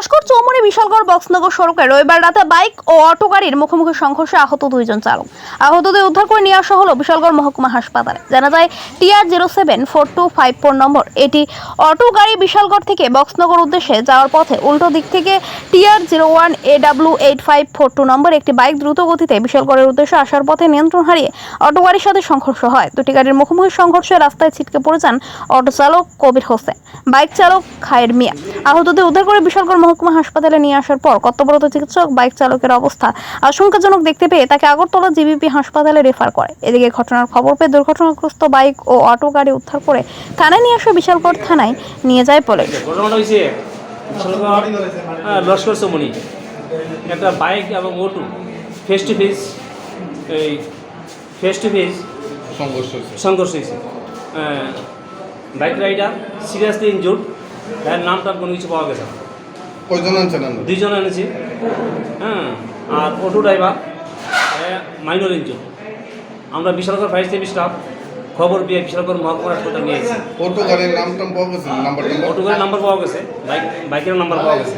লস্কর চৌমুহনী বিশালগড় বক্সনগর সড়কে রবিবার রাতে বাইক ও অটো গাড়ির মুখোমুখি সংঘর্ষে আহত দুইজন চালক। আহতদের উদ্ধার করে নিয়ে আসা হলো বিশালগড় মহকুমা হাসপাতালে। জানা যায় TR 074254 নম্বর এটি অটো গাড়ি বিশালগড় থেকে বক্সনগর উদ্দেশ্যে যাওয়ার পথে উল্টো দিক থেকে TR 01AW8542 নম্বর একটি বাইক দ্রুত গতিতে বিশালগড়ের উদ্দেশ্যে আসার পথে নিয়ন্ত্রণ হারিয়ে অটো গাড়ির সাথে সংঘর্ষ হয়। দুটি গাড়ির মুখোমুখি সংঘর্ষে রাস্তায় ছিটকে পড়ে যান অটো চালক কবির হোসেন, বাইক চালক খায়ের মিয়া। আহতদের উদ্ধার করে বিশালগড় মহকুমা হাসপাতালে নিয়ে আসার পর কর্তব্যরত চিকিৎসক বাইক চালকের অবস্থা আশঙ্কাজনক দেখতে পেয়ে তাকে আগরতলা জিবিপি হাসপাতালে রেফার করে। এদিকে ঘটনার খবর পেয়ে দুর্ঘটনাগ্রস্ত বাইক ও অটো গাড়ি উদ্ধার করে থানায় নিয়ে আসে বিশালগড় থানায় নিয়ে যায় পুলিশ। ঘটনাটা হয়েছে লস্কর চৌমুহনী একটা বাইক এবং অটো ফেস টু ফেস সংঘর্ষ হয়েছে। বাইক রাইডার সিরিয়াসলি ইনজুর্ড, এর নামটা কোনো কিছু পাওয়া গেছে। কয়জন আনছেন? দুইজন এনেছি, হ্যাঁ, আর অটো ড্রাইভার মাইনর ইনজুর্ড। আমরা বিশালগড় ফায়ার সার্ভিস স্টাফ খবর পেয়ে বিশালগড় মহকুমা হাসপাতালে নিয়ে এসেছি। অটো গাড়ির নামটা পাওয়া গেছে? অটো গাড়ির নাম্বার পাওয়া গেছে, বাইকের নাম্বার পাওয়া গেছে।